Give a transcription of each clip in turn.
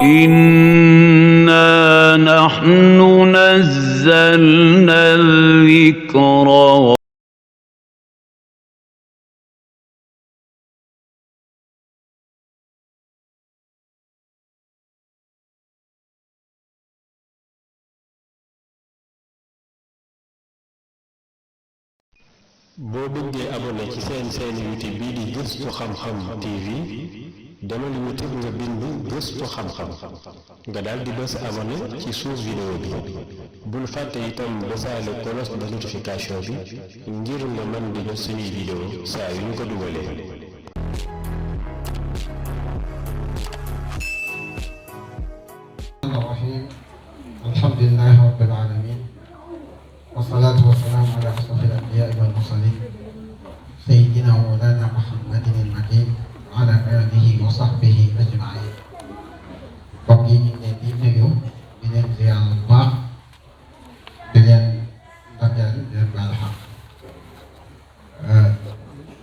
إنا نحن نزلنا الذكر boo bëggee abonné ci seen YouTube bii di Gëstu Xam-Xam TV demal YouTube nga bind Gëstu Xam-Xam nga daal di bës abonné ci suuf vidéo bi bul fàtte itam bësaale cloche de notification bi ngir nga mën di jot suñuy vidéo saa yu ñu ko dugalee. Alhamdulillahi rabbil alamin wassalatu wassalamu ala ashrafil anbiya'i wal mursalin sayyidina wa mawlana Muhammadin al-makin wa ala alihi wa sahbihi ajma'in. Mbokk yi ñu ngi leen di nuyu di leen ziyaar bu baax di leen ndokkeel di leen baal xaq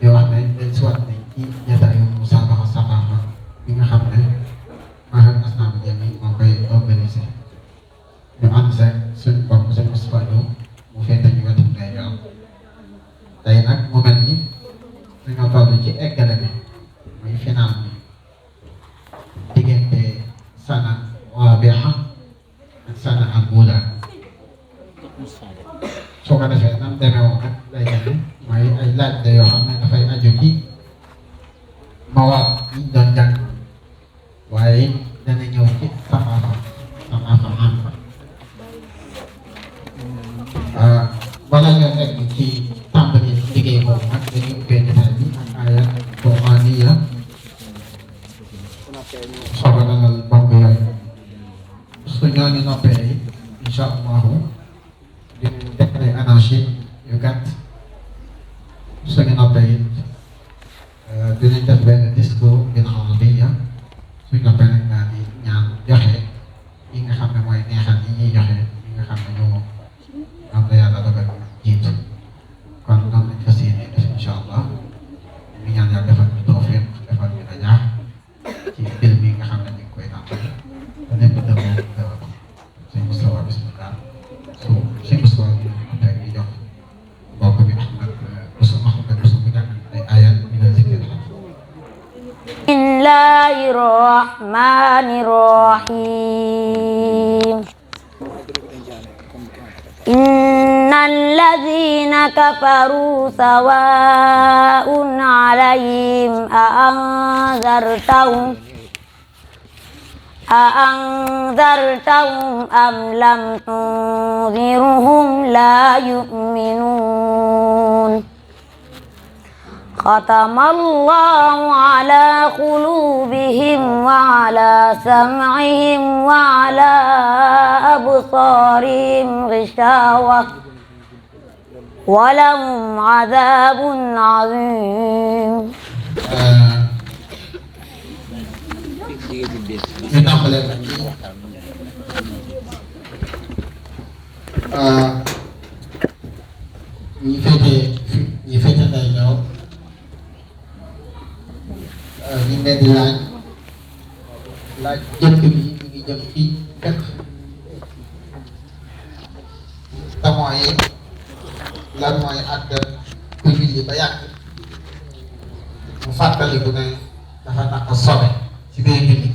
di wax ne dañ si waat nañ ci jataayu musaabaqa saqaafa bi nga xam ne Mahad Asnaan Jami moo koy organisé ñu ànd seeg suñu bopp suñu Moustapha Diop mu féete ñu wetu ndeyjoor tey nag mu mel ni dañoo toll ci eggale bi muy final bi diggante Sana Rabiha ak Sana Al-Ula soo ko defee nam demee woon nag lay demee mooy ay laaj la yoo xam ne dafay aju ci mawaat yi ñu doon jàng waaye dana ñëw ci saqaafa am wala ñoo egg ci tàmbali liggéey boobu nag dañuy ubbee jotaay bi ak aaya quraaniya soog a dalal mbokk yooyu su ñooñu noppee incha allahu dinañ def ay anachid yu gàtt suñu noppee it dinañ def benn discours bil arabiyya suñu noppee nag daal di ñaan joxe yi nga xam ne mooy neexal yi ñuy joxe yi nga xam ne ñoo am na yàlla dogal jiitu kon noonu lañ fas yéene def incha allah ñu ñaan yàlla defal ñu tawfiq defal ñu najaax ci mbir mi nga xam ne ñu ngi koy tàmbali te lépp dëppoo dara ko sëñ Moustapha bismillah su sëñ Moustapha bi ñu teg di jox mbokk bi Ahmad Bousso bu jàng ay ayat min az-zikr bismillahir rahmanir rahim innal ladzina kafaru sawa'un 'alaihim أأنذرتهم أم لم تنذرهم لا يؤمنون ختم الله على قلوبهم وعلى سمعهم وعلى أبصارهم غشاوة ولهم عذاب عظيم. ñu tàmbalee nag ci ñi féete nday ñëw ñu ngi leen di laaj jëkk bi ñu ngi jëm ci fekk te mooy lan mooy àgg ku julli ba yàgg mu fàttaliku ne dafa naq sobe ci biir julli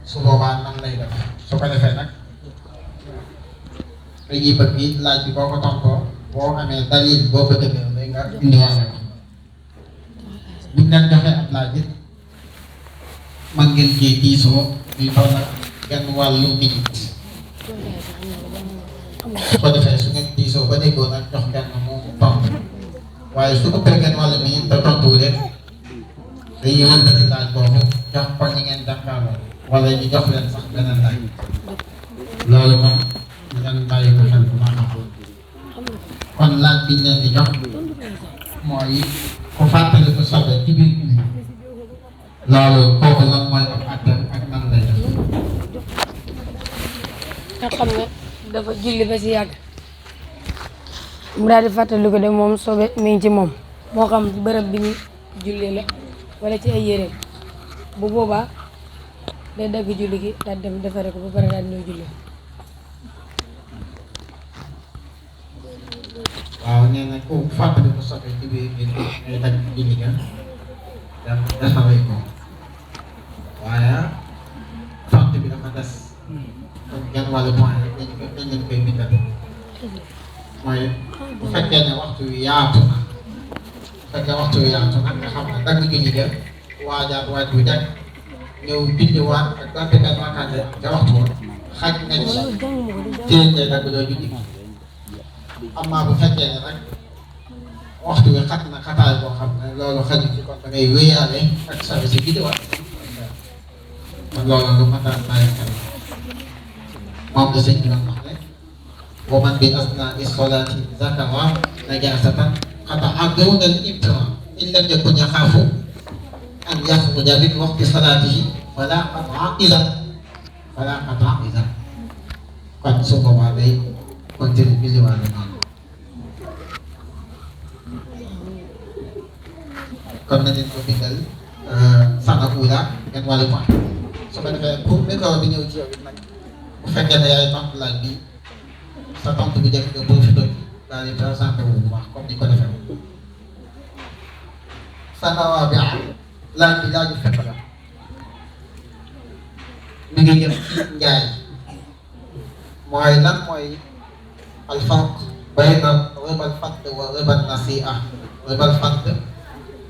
su boobaa nan lay def su ko defee nag dañuy bëgg laaj bi boo ko tontoo boo amee dalil boo ko dëggee day nga indiwaale ko buñ leen joxee ab laaj it man ngeen cee diisoo ñuy toll ak genn wàllu minute su ko defee su ngeen diisoo ba déggoo nag jox kenn mu tontu waaye su ëppee genn wàllu minute te tontuwu leen dañuy wëlbati laaj boobu jox ko ñi ngeen jàkkaarloo wala ñu jox leen sax beneen laaj loolu moom ñu leen bàyyi ko xel bu baax a baax kon laaj biñ leen di jox mooy ku fàttali ko sobe ci biir julli loolu kooku lan mooy am àtteem ak nan lay def. nga xam ne dafa julli ba si yàgg mu daal di fàttali ko de moom sobe mi ngi ci moom moo xam ci bërëb bi ñu jullee la wala ci ay yére bu boobaa day dagg julli gi daal dem defare ko ba pare daal ñëw julli. waaw nee na ku fàttali ko sobe ci biir bi ngay dagg julli ga dem defaree ko waaye fàtte bi dafa des kon genn wàllu point rek dañ leen koy bindal mooy bu fekkee ne waxtu wi yaatu na bu fekkee waxtu wi yaatu na nga xam ne dagg julli ga waajaat waaj bu jag ñëw julliwaat ak donte benn wakkaate ca waxtu woon xaj nga ci téye ngay dagg doo julli amma bu fekkee ne rek waxtu wi xat na xataay boo xam ne loolu xaju ci kon da ngay wéyaale ak sabi si julliwaat kon loolu lu mat a bàyyi xel moom la sëñ bi doon wax ne wa man bi asnaa'i salaati zakara najaasatan qata'a dawna al-ibtira in lam yakun yaxaafu an yaxruja min waqti salaatihi fala qata'a idan kon su boobaa day continuer julliwaale noonu kon nañ leen ko bindal sana uula ngeen wàllu point su ko defee pour micro bi ñëw ci yow it nag bu fekkee ne yaay tontu laaj bi sa tontu bi njëkk nga profité daal di présenté wu bu baax comme ni ko defee sanawaa bi laaj bi laaju fekk la mi ngi jëm ci njaay mooy lan mooy alfarq bayna ribal fadl wa ribal nasi'a ribal fadl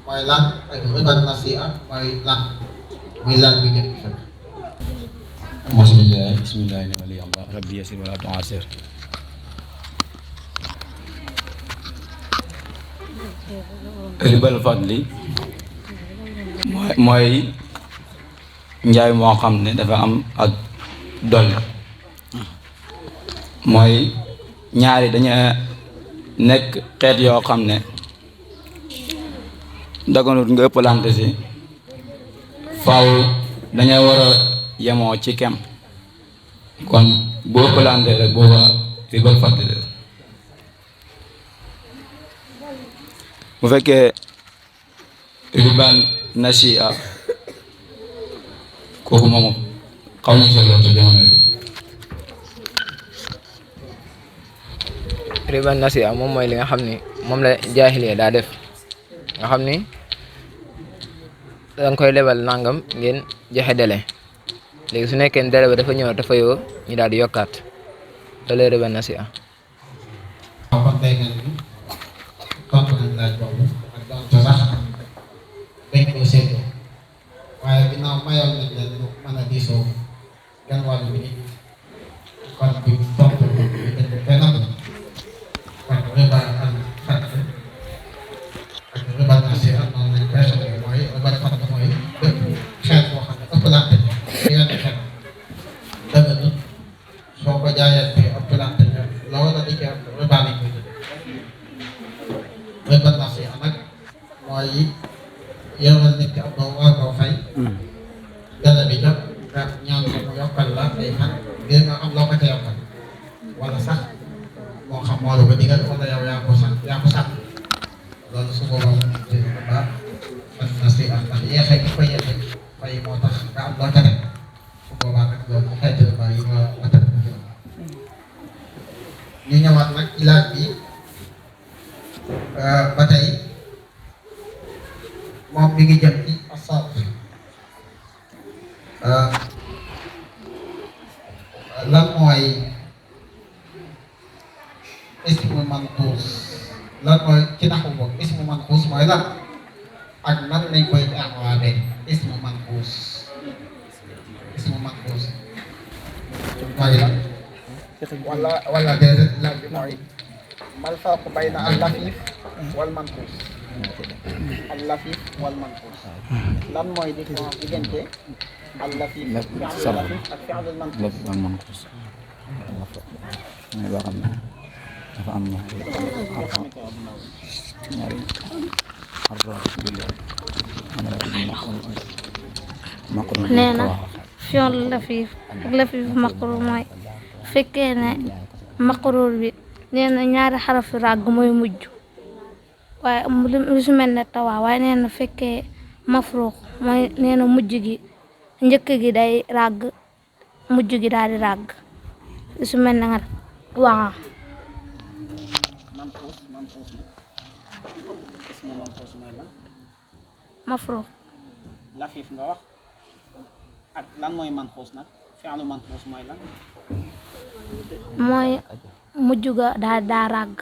mooy lan ak ribal nasi'a mooy lan muy lan bi ngeen di fekk. bismillah wali Allah rabbi yasir wala tu'asir. Ribal fadli mooy njaay moo xam ne dafa am ak dolli mooy ñaari dañu nekk xeet yoo xam ne daganut nga ëppalante si faaw dañoo war a yemoo ci kem kon boo ëppalante rek booba ribal fadli la bu fekkee riban nasi'a kooku moom xaw ñu seetloo te jamono bi riban nasi'a moom mooy li nga xam ni moom la jaahiliya daa def nga xam ni danga koy lebal nangam ngeen joxe délai léegi su nekkee délai ba dafa ñëw dafa yoo ñu daal di yokkaat loolu riban nasi'a. waaw kon day mel ni tontu nañ laaj boobu ak donte sax dañ koo seetlu waaye ginnaaw mayoon nañ leen ñu mën a diisoo gan wàllu bi kon bi tontu bi dañ ko koy nangu kon riba al fadl ak riba nasi'a noonu lañ koy xamee mooy riba al fadl mooy bépp xeet boo xam ne ëppalante yenn xeet dëgg soo ko jaayantee ëppalante loolu di ko riba lañ koy jëlee riba nasi'a nag mooy yoral nit ki am doo war koo fay dana bi jot nga ñaan ko mu yokkal la ay fan ngir nga am loo ko ca yokkal wala sax moo xam moo la ko digal wala yow yaa ko sax loolu su boobaa mu ngi ci riba nasi'a ndax yeexee gi ko yeexee fay moo tax nga am loo ca def su boobaa nag loolu xeeti riba yi nga matal ñu ñëwaat nag ci laaj bi ba tey moom mi ngi jëm ci asarf lan mooy ismu manquus lan mooy ci naxu boobu ismu manquus mooy lan ak nan lañ koy jaaxwaale ismu manquus mooy lan wala déedéet laaj bi mooy mal farqu bayna al lafif wal manquus al lafif wal manquus lan mooy différence diggante al lafif fi'l lafif ak fi'l manquus mooy loo xam ne dafa am ñaari nee na fi'l lafif ak lafif maqruur mooy fekkee ne maqruur bi nee na ñaari xarafi ràgg mooy mujj waaye lu su mel ne tawaa waaye nee na fekkee mafruux mooy nee na mujj gi njëkk gi day ràgg mujj gi daal di ràgg su mel ne nga waaw mafruux lafif nga wax ak lan mooy manxuus nag fi'lu manxuus mooy lan mooy mujj ga daa ràgg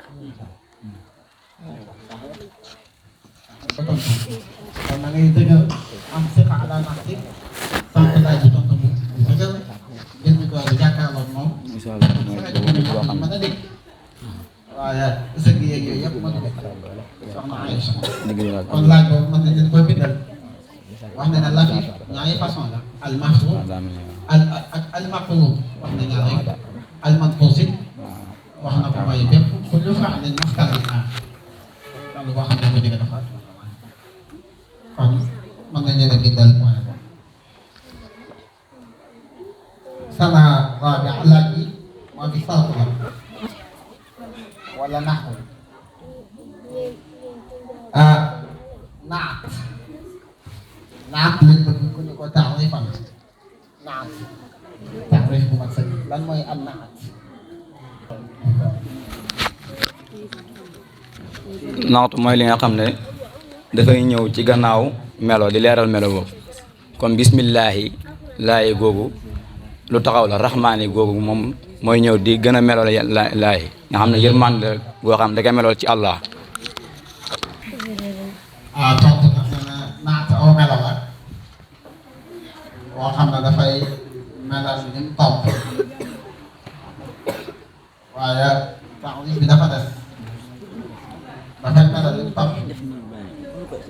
kon na ngay dëggal am siqa ala nafsi sant laaj bi tontu bu dëggal gis ni ko jàkkaarloog moom mën a dégg waaye sëgg yeeg yooyu yëpp mën a dégg soxna Aïcha kon laaj boobu mën nañ leen koy bindal wax na ne lafif ñaari façon la al mahfuz ak al maqlub wax na ñaari al manquus wax na ko mooy bépp kullu fa'lin muxtalifin loolu boo xam ne ko jege dafa kon mën nañ leen a bindal point boobu sana raabi laaj bi moo di sarf la wala naxwu naat naat lañ bëgg ku ñu ko taarifal naat taarif bu mag sëñ lan mooy am naat naatu mooy li nga xam ne dafay ñëw ci gannaaw melo di leeral melo boobu comme bismillahi laayi googu lu taxaw la rahmaani googu moom mooy ñëw di gën a melo laayi nga xam ne yërmande goo xam ne da koy melool ci Allah tontu na naat aw melo la boo xam ne dafay melal ni mu topp waaye taxaw bi dafa des dafay melal ni mu topp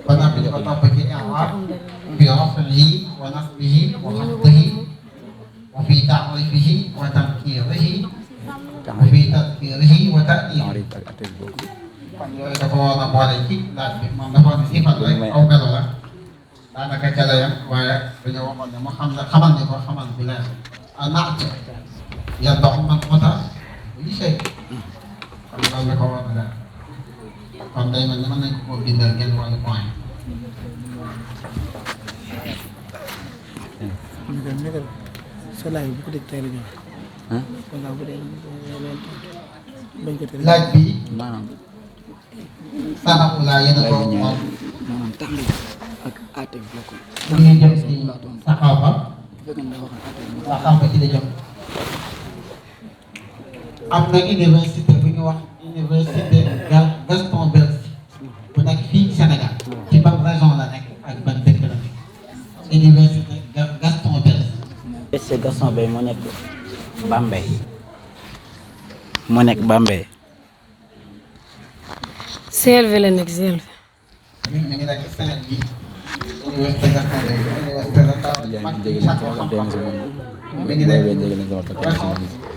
ba noppi di ko topp ci i'raab bi raf'ihi wa nasbihi wa xafdihi wa fi ta'rifihi wa tankiirihi wa fi tadkiirihi wa ta'niisihi kon yooyu dafa war a boole ci laaj bi moom dafa war a sifat rek aw melo la daanaka ca la yam waaye dañoo waxoon ne mu xam ne xamal ni ko xamal bu leer a naat yad'u man mata li shay kon loolu la ko war a leer kon day mel ni mën nañ ko koo bindal ngeen wàllu point laaj bi sanamu laa yéen a ko moom bu ñuy jëm ci saxaafa ci la jëm am na université bu ñu wax université Gaston Berger bu nekk fii Sénégal ci ban région la nekk ak ban dëkk la nekk université Gaston Berger. université Gaston Berger moo nekk Bambey moo nekk Bambey. CLV la nekk CLV. mi ngi nekk Sénégal bi université Gaston Berger université la taw mag ci sàkku xam-xam mi ngi nekk région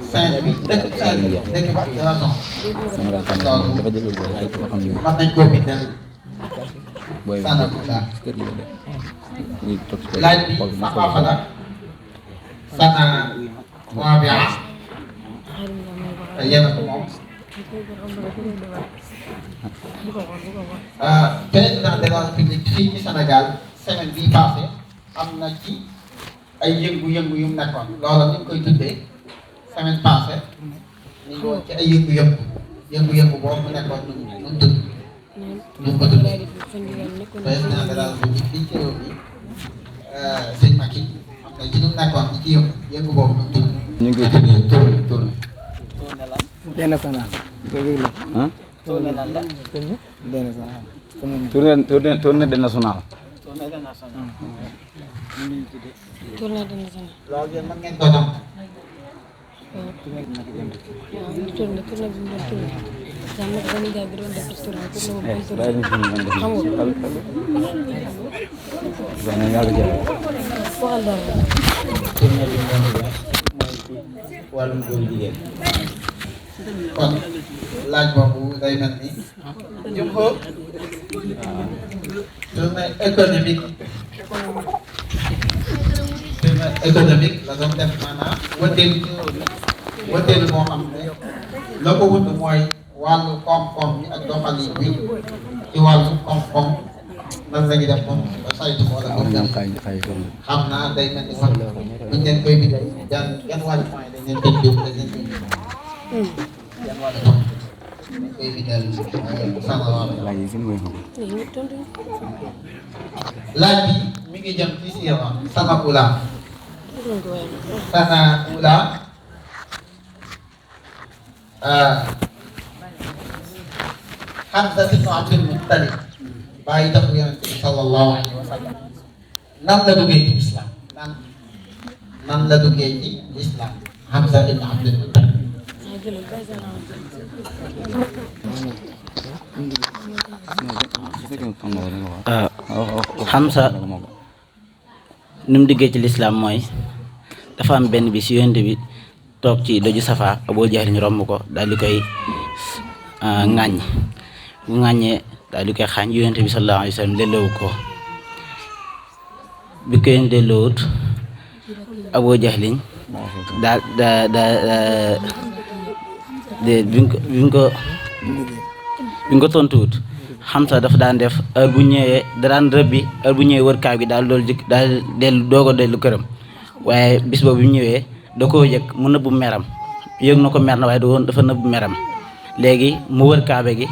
Saint-Louis dëkk Saint-Louis dëkk ba région loolu mën nañ koo bindal Sanakunda laaj bi saxaafa la sana rabia te yéen a ko moom président de la République fii ci Sénégal semaine bii passé am na ci ay yëngu-yëngu yu mu nekkoon loolu ni ñu koy tuddee semaine passée ñu ngi woon ci ay yëngu-yëngu boobu mu nekkoon nu mu tudd nu mu ko tuddee président de la République fii ci réew mi sëñ Macky am na ci nu mu nekkoon ci yëngu boobu nu mu tudd. ñu ngi koy tuddee tournée tournée lan la. tournée de national. tournée de national. loolu yéen mën ngeen doon am. tournée bi mu doon tourné. sax nag dañuy jaay bi doon def restaurant tournée boobu xam nga. waxal daal. tournée bi mu doon def mooy ci wàllum góor jigéen. kon laaj boobu day mel ni jumhur tournée économique la doon def maanaam wëndeelu ci réew mi wëndeelu moo xam ne la ko wund mooy wàllu koom-koom bi ak doxalin bi ci wàllu koom-koom nan la ñuy def moom ba saytu ko wala moom xam naa day mel ni kon buñ leen koy bindal yan wàllu point dañ leen koy jóg dañ leen koy yan wàllu point dañ koy bindal laaj bi mi ngi jëm ci siira sana ula Hamza ibn Abdul Muttalib bàyyi taxu Yonent bi sallallahu alayhi wa sallam nan la duggee ci islam nan la duggee ci islam Hamza ibn Abdul Muttalib Hamza ni mu diggee ci lislaam mooy dafa am benn bis Yonent bi toog ci doju Safa Abu Jahl ñu romb ko daal di koy ŋàññ bu ŋàññee daal di koy xaañ Yonent bi sallallahu alayhi wa sallam delloowu ko bi koy delloowut Abu Jahl daal bi ñu ko tontuwut Hamza dafa daan def heure bu ñëwee da daan rëbbi heure bu ñëwee wër kaab gi daal loolu jëkk daal dellu doog a dellu këram waaye bis boobu bi mu ñëwee da koo yëg mu nëbbu meram yëg na ko mer na waaye dafa nëbbu meram léegi mu wër kaabe gi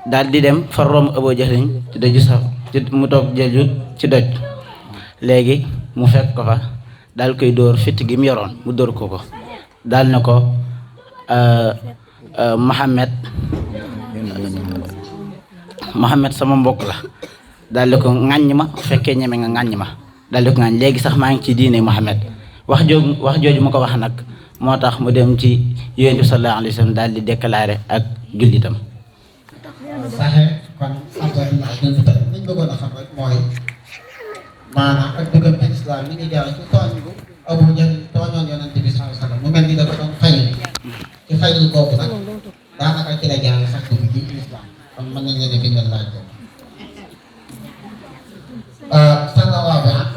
daal di dem fa romb Abu Jahlin ci doju sax mu toog jëju ci doj léegi mu fekk ko fa daal koy dóor fitt gi mu yoroon mu dóor ko daal ne ko Mohamed sama mbokk la daal di ko ŋàññ ma fekkee ñeme nga ŋàññ ma daal di ko ŋàññ léegi sax maa ngi ci diine Mohamed wax jooju mu ko wax nag moo tax mu dem ci Yonent bi sallallahu alayhi wa sallam daal di déclaré ak jullitam. saxe kon Hamza ibn Abdul Muttalib liñ bëggoon a xam rek mooy maanaam ak dëggam ci islam mi ngi jaar ci tooñ bu Abu Jahl tooñoon Yonent bi sallallahu alayhi wa sallam mu mel ni dafa doon fay ci fayul boobu nag daanaka ci la jaar sax dugg ci islam kon mën nañ leen a bindal laaj boobu.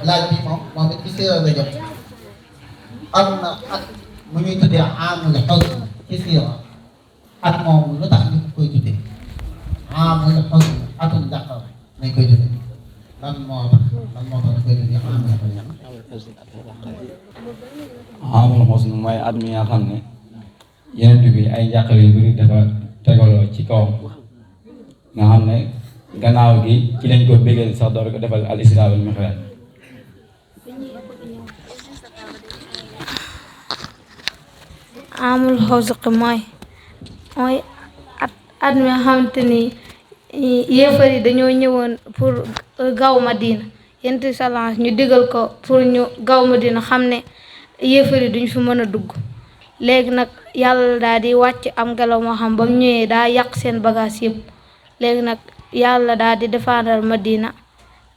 laaj bi moom it ci siira la jot am na at mu ñuy tuddee aamul xusn ci siira at moom lu tax ñu koy tuddee aamul xusn atum njàqare nañ koy tuddee lan moo tax ñu koy tuddee aamul xusn mooy at mi nga xam ne Yonent bi ay njàqare yu bëri dafa tegaloo ci kawam nga xam ne gannaaw gi ci lañ ko bégal sax door ko defal al isra wal mi'raj. amul xawsuq mooy at mi nga xamante ni yéefar yi dañoo ñëwoon pour gaw Madina Yonent bi sallallahu ñu digal ko pour ñu gaw Madina xam ne yéefar yi duñ fi mën a dugg léegi nag yàlla daal di wàcc am ngelaw moo xam ba mu ñëwee daa yàq seen bagage yëpp léegi nag yàlla daal di défendre Madina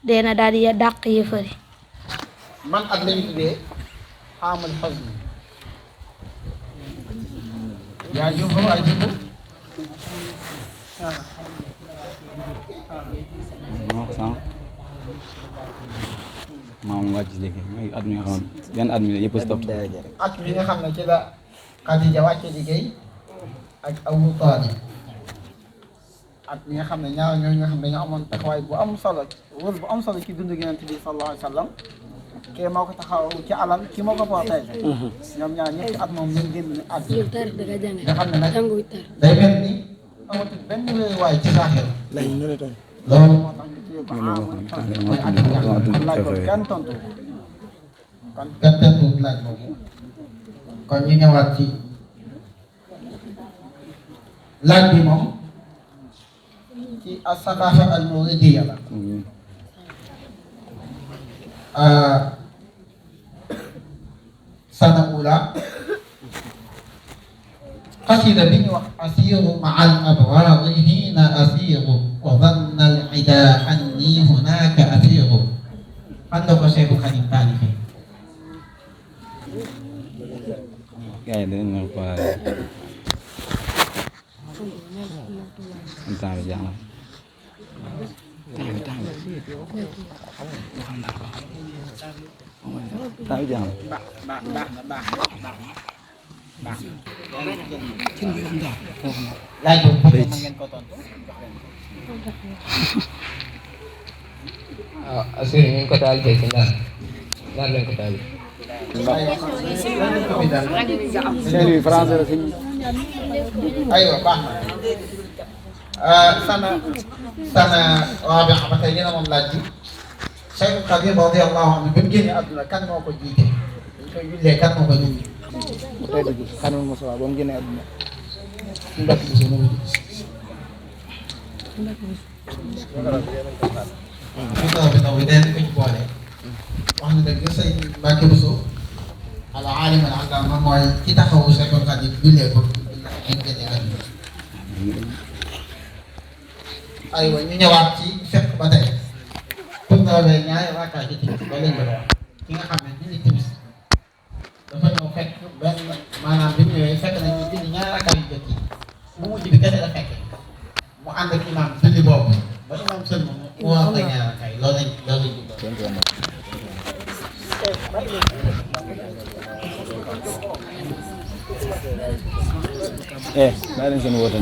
deena daal di dàq yéefar yi. man at lañu tuddee aamul xusn yaa jum fa waay jumbo maam wàcc léegi mooy at mi nga xam ne yan at mi la yëpp si topp at mi nga xam ne ci la Xadija wàcce liggéey ak Abu Taalib at mi nga xam ne ñaar ñooñu nga xam ne dañoo amoon taxawaay bu am solo wër bu am solo ci dundu Yonent bi sallallahu alayhi wa sallam kii moo ko taxaw ci alal kii moo ko protégé ñoom ñaar ñëpp ci at moom ñu génn at nga xam ne nag day mel ni amatul benn wéeruwaay ci saaxir loolu moo tax ñu tuddee ko mooy at kon laaj boobu kenn tontu laaj boobu kon ñu ñëwaat ci laaj bi moom ci as-saqaafa al-muridiyya la sana ula qasida bi ñu wax asiru maa al abraari hiina asiru wa danna al ida anni hunaka asiru fan la ko Seexu Xadim taalifee gars yi dañ ne ko temps bi jeex na laaj boobu ngeen ko tontu waaw assuré ñu ngi ko taal tey ci Ndar lañ ko taal. aywa baax na sana Rabi'a ba tey yéen a moom laaj bi Cheikhul Khadim radiyallahu anhu bi mu génnee àdduna kan moo ko jiite dañ koy jullee kan moo ko jiite bu tey dëgg xanul Musaa ba mu génnee àdduna ci mbokk bi suñu bi ndaw bi day ko ci boole wax na dëgg sëñ Mbacke Bousso al alim al allama mooy ci taxawu Cheikhul Khadim jullee ko ñu génnee àdduna aywa ñu ñëwaat ci fekk ba tey pour nga waxee ñaari rakkaat ci timis ba lañ bëgg a wax ki nga xam ne julli timis dafa ñëw fekk benn maanaam bi mu ñëwee fekk nañ ñu julli ñaari rakkaat yu jëkk yi bu mujj bi kese la fekkee mu ànd ak imaam julli boobu ba imaam sël mu wax ak ñaari rakkaat yi loolu lañ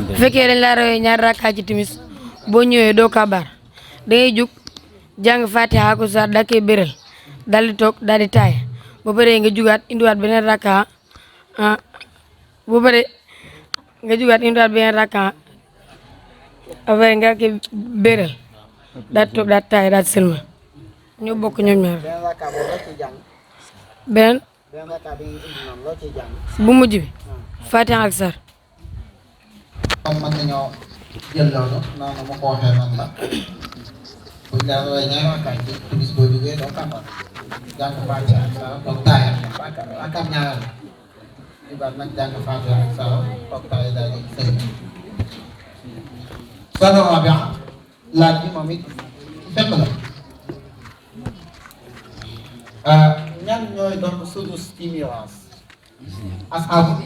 bu fekkee dañ laa rawee ñaari rakkaat ci timis boo ñëwee doo kabar da ngay jug jàng fatiha ko saar daa koy béral daal di toog daal di taay ba pare nga jugaat indiwaat beneen rakka ba pare nga jugaat indiwaat beneen rakka ba pare nga koy béral daal di toog daal di taay daal di sëlma ñoo bokk ñoom ñaar beneen bu mujj bi fatiha ak saar comme mën nañoo jël loolu noonu ma ko waxee noonu la buñ la rawee ñaari rakkaat ci timis boo jógee doo kàmbar jàng Faatiha ak Saar toog taaya rakkaat ñaareel jugaat nag jàng Faatiha ak Saar toog taaya daal di sëy sana Rabi'a laaj bi moom it fekk la ñan ñooy doon sudus ci miraas asxaabu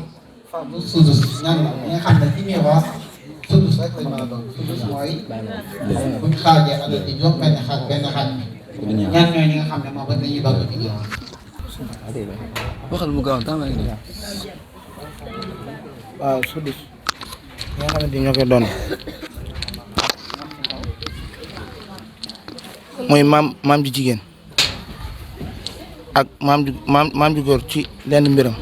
fardu sudus ñan la ñi nga xam ne ci miraas sudus rek lañ mën a doon sudus mooy buñ xaajee alal di jox benn xaaj bi ñan ñooy ñi nga xam ne moom rek dañuy doon ci miraas waxal mu gaaw tam rek waaw sudus ñi nga xamante ñoo koy doon mooy maam ju jigéen ak maam ju góor ci lenn mbiram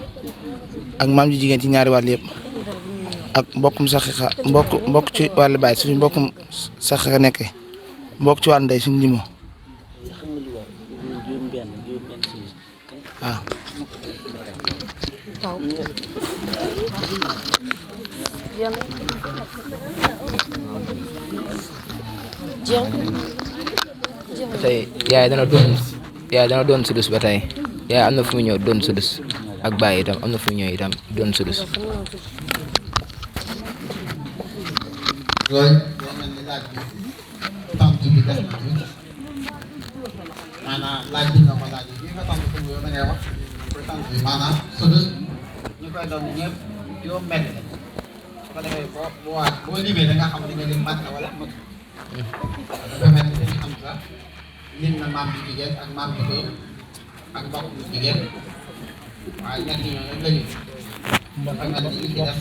ak maam ju jigéen ci ñaari wàll yëpp ak mbokkum saxixa mbokk ci wàllu baay suñu mbokkum saxixa nekkee mbokk ci wàllu ndey suñu limo waaw tey yaay dana doon sudus ba tey yaay am na fu mu ñëw doon sudus ak baay itam am na fu mu ñëw itam doon sudus. loolu day mel ni laaj bi tontu bi def na tuuti maanaam laaj bi nga ko laaj bi nga tontu ko yow da ngay wax tontu bi maanaam sudus ñu koy doon ñëpp juróom benn la su ko defee boo limee da nga xam ne nga lim mat na wala matu dafa mel ni dañu xam sax lim na maam bu jigéen ak maam bu góor ak mbokk bu jigéen waaye ñett ñooñu rek la ñu dafa mel ni li ci des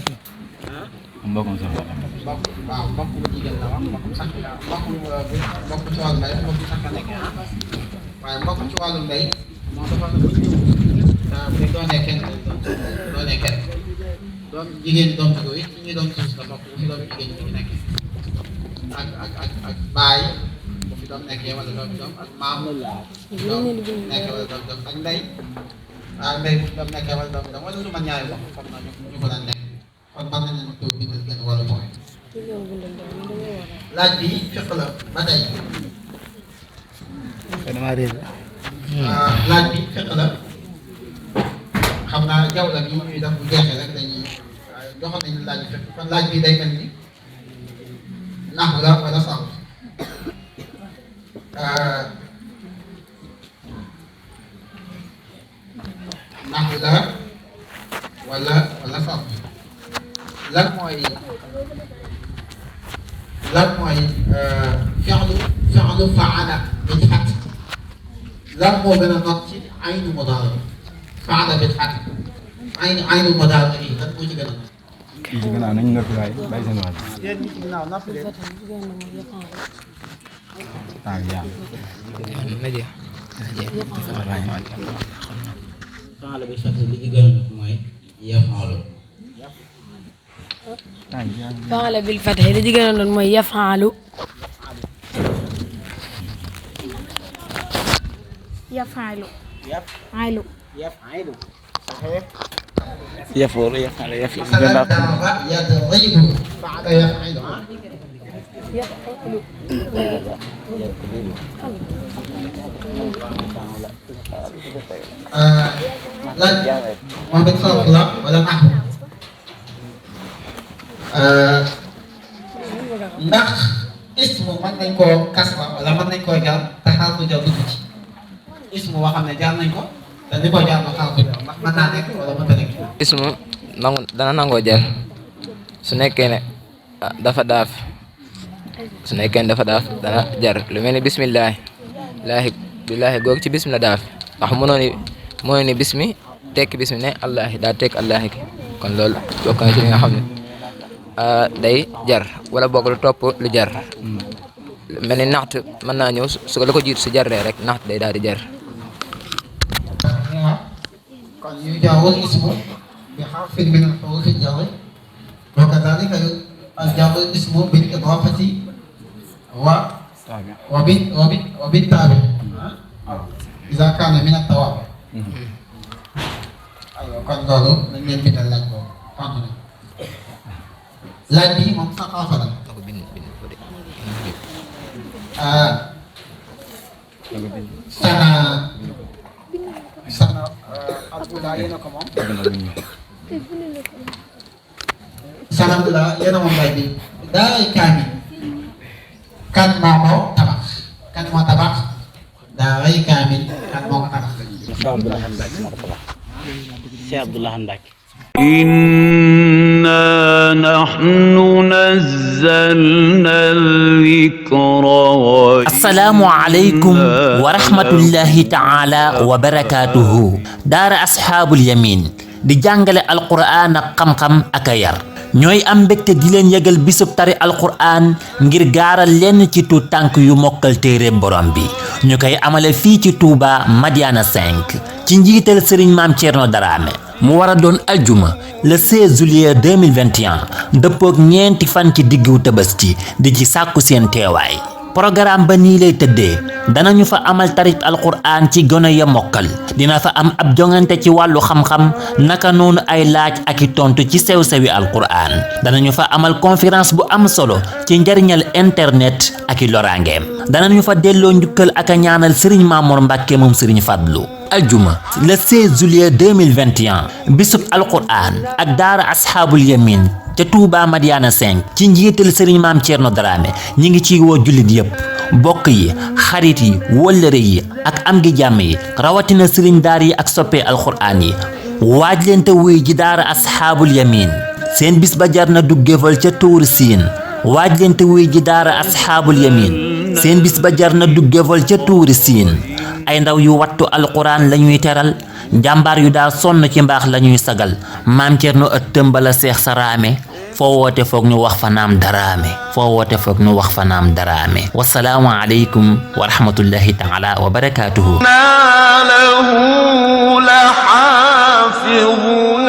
mbokkum sax waaw mbokk bu jigéen la wax mbokk sax mbokk ci wàllu mbay mbokk sax la nekk waaye mbokk ci wàllu mbay moom dafa bu doonee kenn doonee kenn doom jigéen doom ci góor yi ci ñi doom ci la bokk bu fi doom jigéen ñi nekk ak baay bu fi doom nekkee wala doom ak maam doom nekkee wala doom ak ndey ndey bu doom nekkee wala doom wala lu man ñaari bokk foog na ñu ko daan nekk kon mën nañu ko bindal benn wala mooy laaj bi fekk la ba tey dama réer laaj bi fekk la xam naa jaww la bi ñuy def bu jeexee rek dañuy joxoon nañu laaj bi fekk kon laaj bi day mel ni naxu la wala sax naxu la wala sax lan mooy fi'lu fa'ala bil fath lan moo gën a not ci aynu mudaari fa'ala bil fath aynu mudaari yi lan moo ci gën a not. ci ginnaaw nañu noppi waay bàyyi seen wax. yéen ñi ci ginnaaw noppi leen. faala bi fat li ci gën a mooy yafaalu faala bil fatih li ci gën a doon mooy yafaalu يفعل عيل يفعل يفعل يفعل مثلا ضرب يضرب بعد يفعل lan moom it sarf la wala naxu ndax ismu mën nañ koo kasra wala mën nañ koo jar te xarfu jar dugg ci ismu boo xam ne jar nañ ko te di ko jar ba xarfu jar ndax mën naa nekk wala mënta nekk. ismu dana nangoo jar su nekkee ne dafa daaf dana jar lu mel ni bismillahi laahi googu ci bismi la daaf ndax mënoo ni bismi tekki bismi ne allahi daa tekk allahi ki kon loolu bokk na ci li nga xam ne day jar wala boog lu topp lu jar mel ni naxt mën naa ñëw su la ko jiitu su jarree rek naxt day daal di jar. kon yujaawaz ismu bi harfin min al-hurufi al-jarri wa kadhalika al-jarru ismu bil idafati wa bit tabi iza kana min at-tawabi. aywa kon loolu nañ leen bindal laaj boobu tontu nañ laaj bi moom saqaafa la. sana Abdoulaye yéen a ko moom. sana Abdoulaye yéen a moom laaj bi daaray kaamil kan moo ko tabax daaray kaamil kan moo ko tabax. Cheikh Abdoulaye Mbacke. إنا نحن نزلنا الذكر السلام عليكم ورحمة الله تعالى وبركاته دار أصحاب اليمين di jàngale alquran ak xam-xam ak yar ñooy am mbégte di leen yëgal bisub tari alquran ngir gaaral lenn ci tuut tànk yu mokkal téere borom bi ñu koy amale fii ci Touba Madiana 5 ci njiital Serigne Mame Thierno Darame mu war a doon aljuma le 16 juillet 2021 dëppook ñeenti fan ci diggu Tabaski di ci sàkku seen teewaay programme ba nii lay tëddee danañu fa amal tarif alquran ci gone ya mokkal dina fa am ab jongante ci wàllu xam-xam naka noonu ay laaj ak i tontu ci sew-sewi alquran danañu fa amal conférence bu am solo ci njariñal internet ak i loraangeem danañu fa delloo njukkal ak a ñaanal Serigne Mamour Mbacke moom Serigne Fadlu aljuma le 16 juillet 2021 bisub alquran ak daara ashaabul yamin ca Touba Madiana 5 ci njiital Serigne Mame Thierno Darame ñi ngi ciy woo jullit yépp bokk yi xarit yi wëllëre yi ak am gi jàmm yi rawatina Serigne daar yi ak soppee alquran yi waaj leen te wuy ji daara ashaabul yamin seen bis ba jar na duggéefal ca tuur siin waaj leen te wuy ji daara ashaabul yamin seen bis ba jar na duggéefal ca tuuri siin ay ndaw yu wattu alquran lañuy teral jàmbaar yu daa sonn ci mbaax lañuy sagal Mame Thierno ëttëm bala Seex Saraame foo woote foog ñu wax fa naam Daraame foo woote foog ñu wax fa naam Daraame wasalaamu aleykum wa rahmatullahi taala wa barakaatuhu له لحافظون